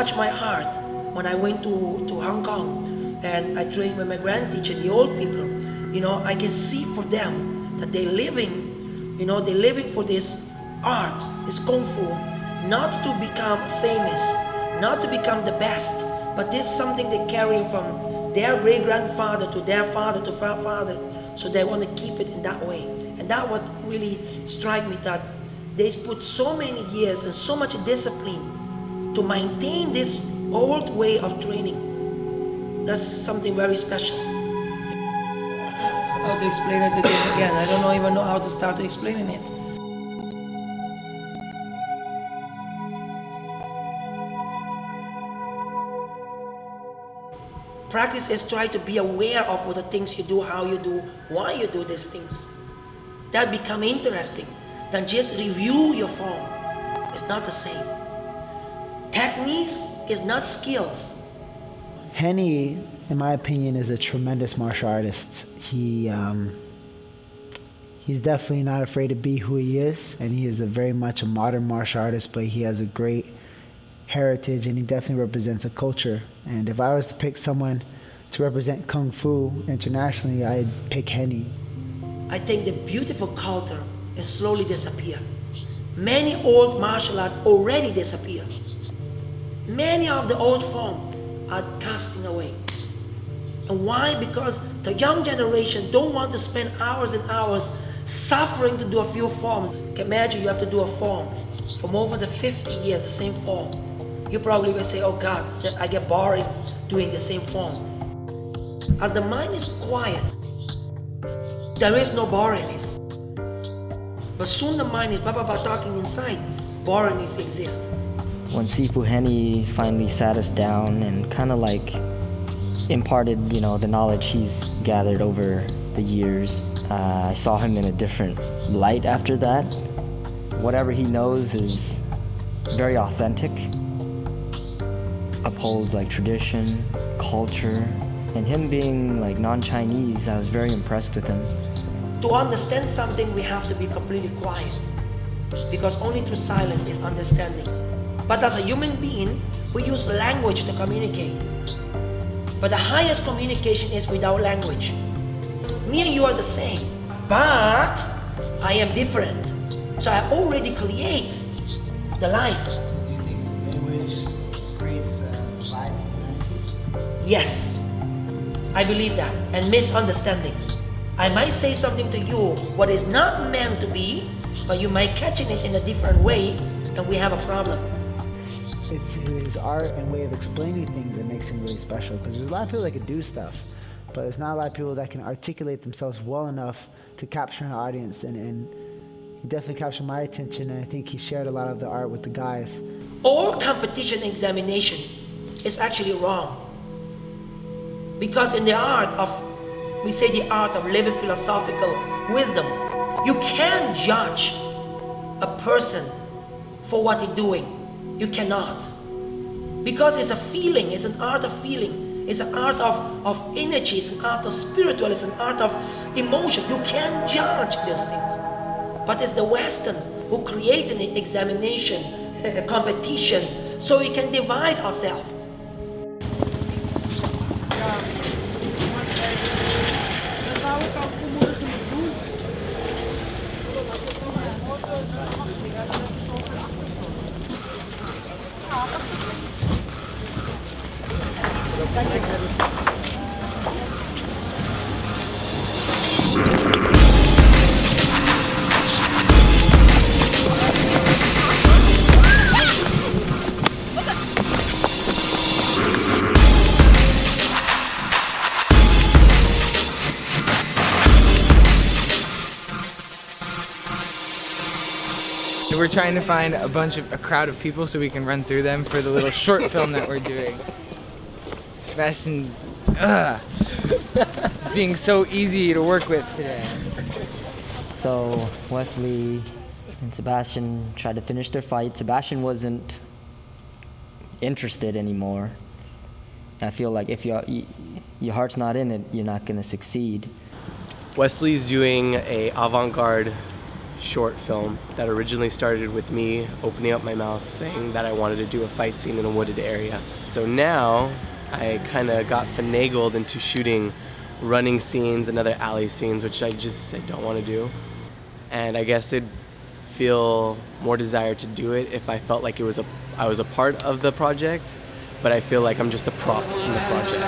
touched my heart when I went to Hong Kong and I trained with my grand teacher, the old people. You know, I can see for them that they're living, you know, they're living for this art, this Kung Fu, not to become famous, not to become the best, but this is something they carry from their great-grandfather to their father to father, so they want to keep it in that way. And that what really strike me, that they put so many years and so much discipline to maintain this old way of training. That's something very special. How to explain it again? I don't even know how to start explaining it. Practice is try to be aware of what the things you do, how you do, why you do these things. That become interesting than just review your form. It's not the same. Techniques is not skills. Henny, in my opinion, is a tremendous martial artist. He's definitely not afraid to be who he is, and he is very much a modern martial artist, but he has a great heritage, and he definitely represents a culture. And if I was to pick someone to represent Kung Fu internationally, I'd pick Henny. I think the beautiful culture is slowly disappear. Many old martial arts already disappear. Many of the old forms are casting away. And why? Because the young generation don't want to spend hours and hours suffering to do a few forms. Imagine you have to do a form from over the 50 years, the same form. You probably will say, oh God, I get boring doing the same form. As the mind is quiet, there is no boringness. But soon the mind is talking inside, boringness exists. When Sifu Henny finally sat us down and kind of like imparted, you know, the knowledge he's gathered over the years, I saw him in a different light after that. Whatever he knows is very authentic, upholds like tradition, culture, and him being like non-Chinese, I was very impressed with him. To understand something, we have to be completely quiet, because only through silence is understanding. But as a human being, we use language to communicate. But the highest communication is without language. Me and you are the same, but I am different. So I already create the line. Do you think language creates lies and humanity? Yes, I believe that. And misunderstanding. I might say something to you what is not meant to be, but you might catching it in a different way, and we have a problem. It's his art and way of explaining things that makes him really special, because there's a lot of people that can do stuff, but there's not a lot of people that can articulate themselves well enough to capture an audience, and he definitely captured my attention, and I think he shared a lot of the art with the guys. All competition examination is actually wrong, because in the art of, we say the art of living philosophical wisdom, you can't judge a person for what he's doing. You cannot. Because it's a feeling, it's an art of feeling, it's an art of energy, it's an art of spiritual, it's an art of emotion. You can't judge these things. But it's the Western who created an examination, a competition, so we can divide ourselves. We're trying to find a crowd of people so we can run through them for the little short film that we're doing. Sebastian, being so easy to work with today. So Wesley and Sebastian tried to finish their fight. Sebastian wasn't interested anymore. I feel like if your heart's not in it, you're not going to succeed. Wesley's doing a avant-garde short film that originally started with me opening up my mouth saying that I wanted to do a fight scene in a wooded area. So now I kind of got finagled into shooting running scenes and other alley scenes, which I don't want to do. And I guess it'd feel more desire to do it if I felt like I was a part of the project, but I feel like I'm just a prop in the project.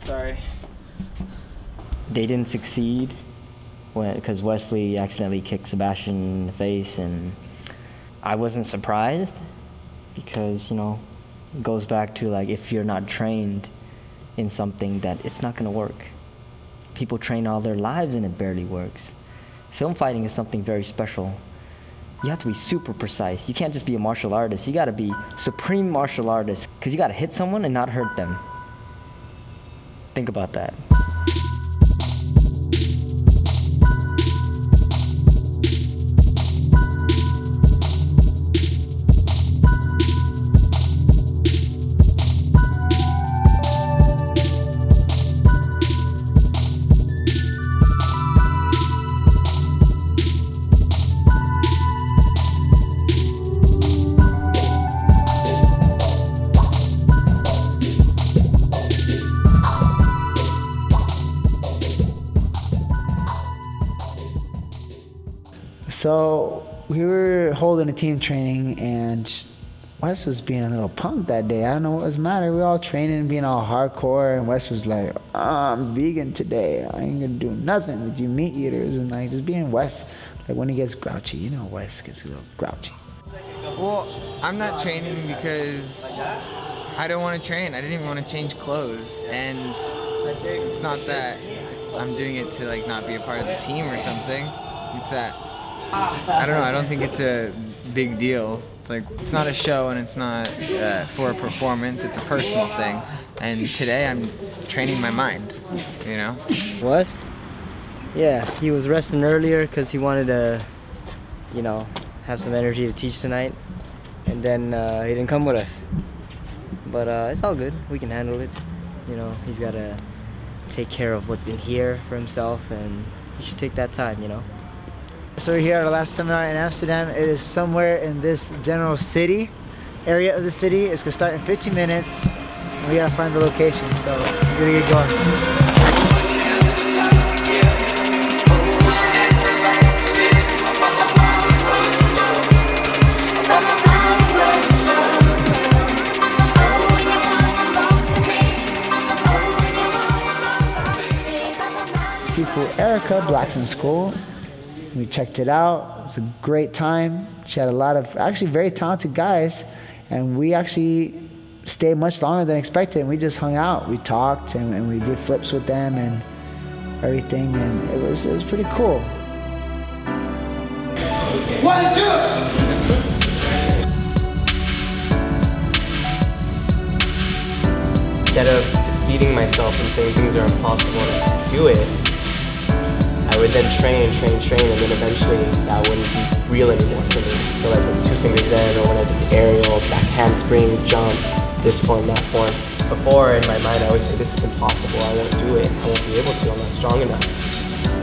Sorry. They didn't succeed because Wesley accidentally kicked Sebastian in the face, and I wasn't surprised because, you know, it goes back to like if you're not trained in something that it's not gonna work. People train all their lives and it barely works. Film fighting is something very special. You have to be super precise. You can't just be a martial artist. You gotta be supreme martial artist because you gotta hit someone and not hurt them. Think about that. So we were holding a team training, and Wes was being a little punk that day. I don't know what was the matter. We were all training and being all hardcore, and Wes was like, I'm vegan today. I ain't gonna do nothing with you meat eaters. And like just being Wes, like when he gets grouchy, you know, Wes gets a little grouchy. Well, I'm not training because I don't want to train. I didn't even want to change clothes, and it's not that. I'm doing it to like not be a part of the team or something. It's that I don't know. I don't think it's a big deal. It's like it's not a show and it's not for a performance. It's a personal thing. And today I'm training my mind. You know. Wes? Yeah, he was resting earlier because he wanted to, you know, have some energy to teach tonight, and then he didn't come with us. But it's all good. We can handle it. You know, he's gotta take care of what's in here for himself, and he should take that time. You know. So we're here at our last seminar in Amsterdam. It is somewhere in this general city, area of the city. It's gonna start in 15 minutes. And we gotta find the location, so we're gonna get going. Sifu Erica, Blacks in School. We checked it out. It was a great time. She had a lot of actually very talented guys, and we actually stayed much longer than expected. And we just hung out. We talked and we did flips with them and everything, and it was pretty cool. 1, 2. Instead of defeating myself and saying things are impossible and I can't do it, I would then train, and then eventually that wouldn't be real anymore for me. So like with 2 fingers in, or when I did the aerial, back handspring, jumps, this form, that form. Before, in my mind, I always say, this is impossible, I won't do it, I won't be able to, I'm not strong enough.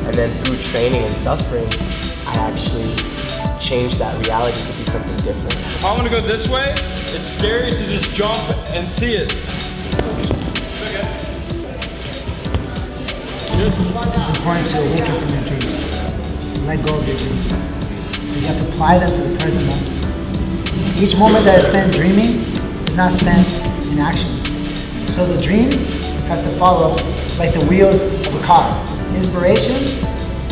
And then through training and suffering, I actually changed that reality to be something different. If I want to go this way, it's scary to just jump and see it. It's important to awaken from your dreams. Let go of your dreams. You have to apply them to the present moment. Each moment that is spent dreaming is not spent in action. So the dream has to follow like the wheels of a car. Inspiration,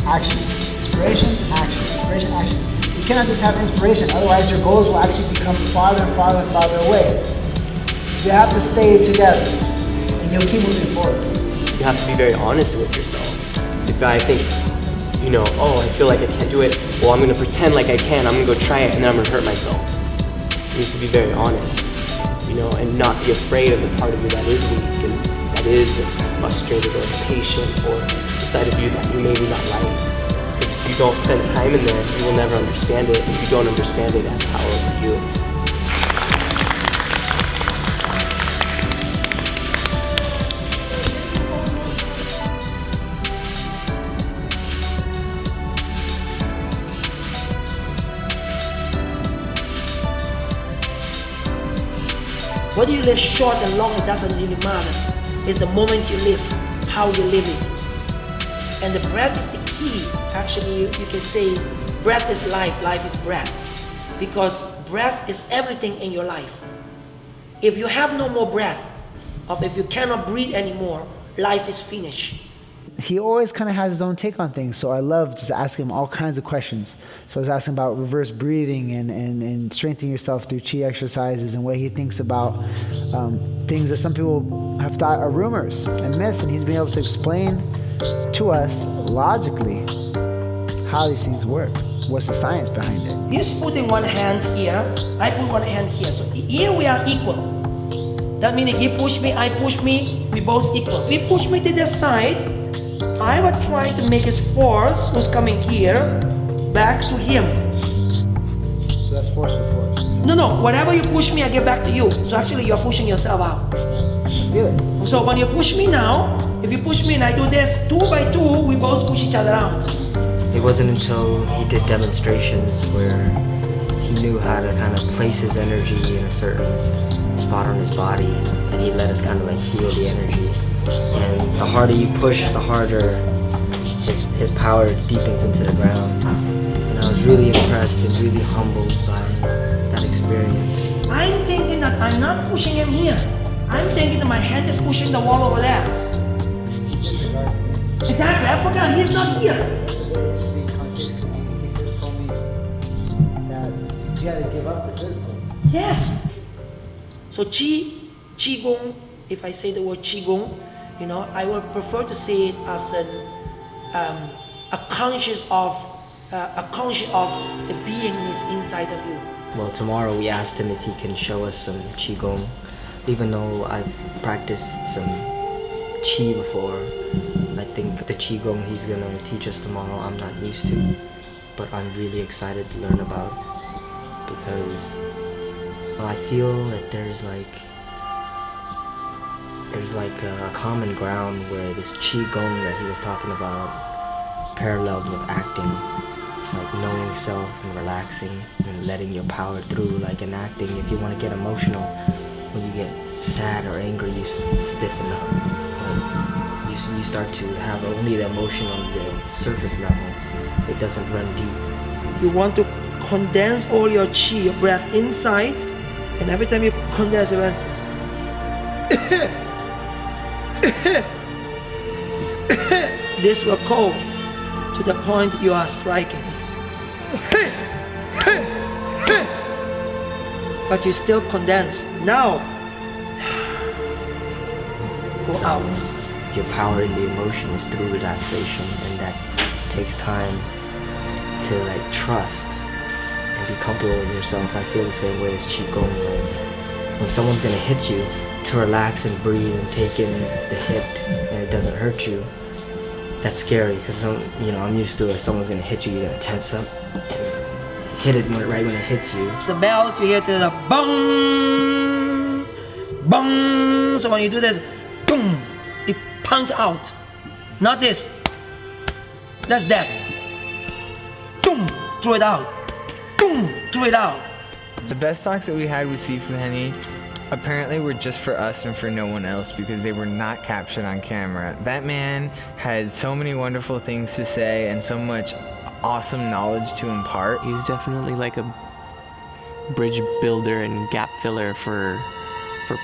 action. Inspiration, action. Inspiration, action. You cannot just have inspiration, otherwise your goals will actually become farther and farther and farther away. You have to stay together, and you'll keep moving forward. You have to be very honest with yourself. So if I think, you know, oh, I feel like I can't do it, well, I'm gonna pretend like I can, I'm gonna go try it, and then I'm gonna hurt myself. You need to be very honest, you know, and not be afraid of the part of you that is weak and that is frustrated or impatient or a side of you that you maybe not like. Because if you don't spend time in there, you will never understand it. If you don't understand it, it has power over you. Whether you live short and long, it doesn't really matter. It's the moment you live, how you live it. And the breath is the key. Actually, you can say breath is life, life is breath. Because breath is everything in your life. If you have no more breath, or if you cannot breathe anymore, life is finished. He always kind of has his own take on things, so I love just asking him all kinds of questions. So I was asking about reverse breathing and strengthening yourself through chi exercises and what he thinks about things that some people have thought are rumors and myths, and he's been able to explain to us logically how these things work. What's the science behind it? He's putting one hand here, I put one hand here. So here we are equal. That means he pushed me, I push me, we both equal. He pushed me to the side. I was trying to make his force, who's coming here, back to him. So that's forceful force. No, whatever you push me, I get back to you. So actually you're pushing yourself out. I feel it. So when you push me now, if you push me and I do this 2 by 2, we both push each other out. It wasn't until he did demonstrations where he knew how to kind of place his energy in a certain spot on his body, and he let us kind of like feel the energy. And the harder you push, the harder his power deepens into the ground. And I was really impressed and really humbled by that experience. I'm thinking that I'm not pushing him here. I'm thinking that my hand is pushing the wall over there. Exactly, I forgot, he's not here. Interesting conversation. He first told me that you had to give up the physical. Yes. So Qigong, if I say the word Qigong, I would prefer to say it as a conscious of the beingness inside of you. Well, tomorrow we asked him if he can show us some Qigong. Even though I've practiced some Qi before, I think the Qigong he's gonna teach us tomorrow I'm not used to, but I'm really excited to learn about, because I feel that there's like a common ground where this Qigong that he was talking about parallels with acting, like knowing self and relaxing and letting your power through, like in acting. If you want to get emotional, when you get sad or angry, you stiffen up. But you start to have only the emotion on the surface level. It doesn't run deep. You want to condense all your Qi, your breath inside, and every time you condense it, this will go to the point you are striking. But you still condense. Now, go out. Your power in the emotion is through relaxation, and that takes time to like trust and be comfortable with yourself. I feel the same way as Qigong. Like when someone's gonna hit you, to relax and breathe and take in the hit, and it doesn't hurt you. That's scary, because I'm used to it. If someone's gonna hit you, you're gonna tense up and hit it right when it hits you. The belt, you hear the bong, bong. So when you do this, boom, it punked out. Not this. That's that. Boom, throw it out. Boom, throw it out. The best talks that we had with Sifu Henny apparently were just for us and for no one else, because they were not captured on camera. That man had so many wonderful things to say and so much awesome knowledge to impart. He's definitely like a bridge builder and gap filler for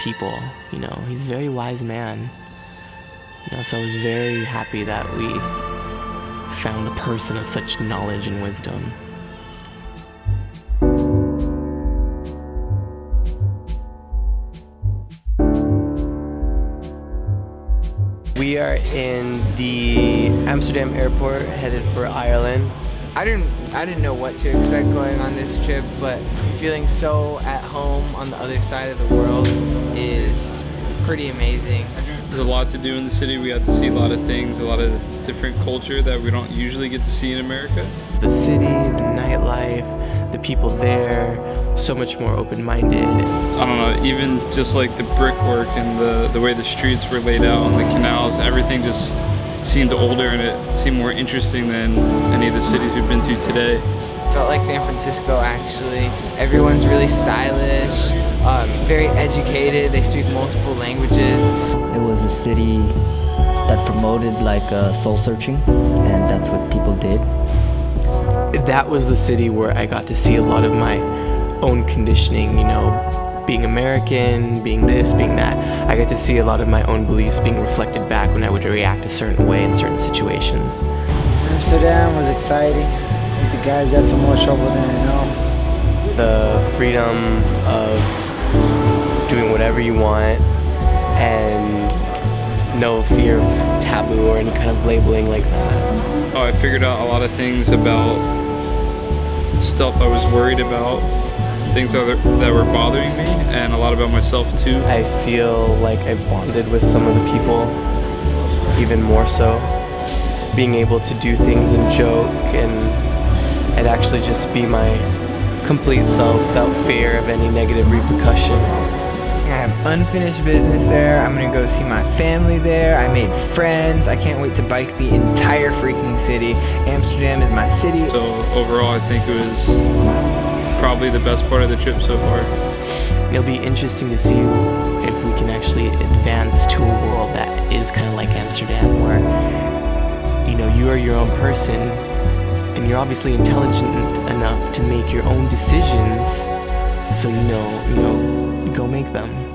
people. He's a very wise man. So I was very happy that we found a person of such knowledge and wisdom. We are in the Amsterdam airport headed for Ireland. I didn't know what to expect going on this trip, but feeling so at home on the other side of the world is pretty amazing. There's a lot to do in the city. We got to see a lot of things, a lot of different culture that we don't usually get to see in America. The city, the nightlife, the people there, so much more open-minded. I don't know, even just like the brickwork and the way the streets were laid out and the canals, everything just seemed older and it seemed more interesting than any of the cities we've been to today. Felt like San Francisco actually. Everyone's really stylish, very educated, they speak multiple languages. It was a city that promoted like soul searching, and that's what people did. That was the city where I got to see a lot of my own conditioning, you know, being American, being this, being that. I got to see a lot of my own beliefs being reflected back when I would react a certain way in certain situations. Amsterdam was exciting. I think the guys got into more trouble than I know. The freedom of doing whatever you want and no fear of taboo or any kind of labeling like that. I figured out a lot of things about stuff I was worried about, things that were bothering me, and a lot about myself too. I feel like I bonded with some of the people even more so. Being able to do things and joke and actually just be my complete self without fear of any negative repercussion. I have unfinished business there. I'm gonna go see my family there. I made friends. I can't wait to bike the entire freaking city. Amsterdam is my city. So overall, I think it was probably the best part of the trip so far. It'll be interesting to see if we can actually advance to a world that is kind of like Amsterdam, where you know you are your own person and you're obviously intelligent enough to make your own decisions. So you know, go make them.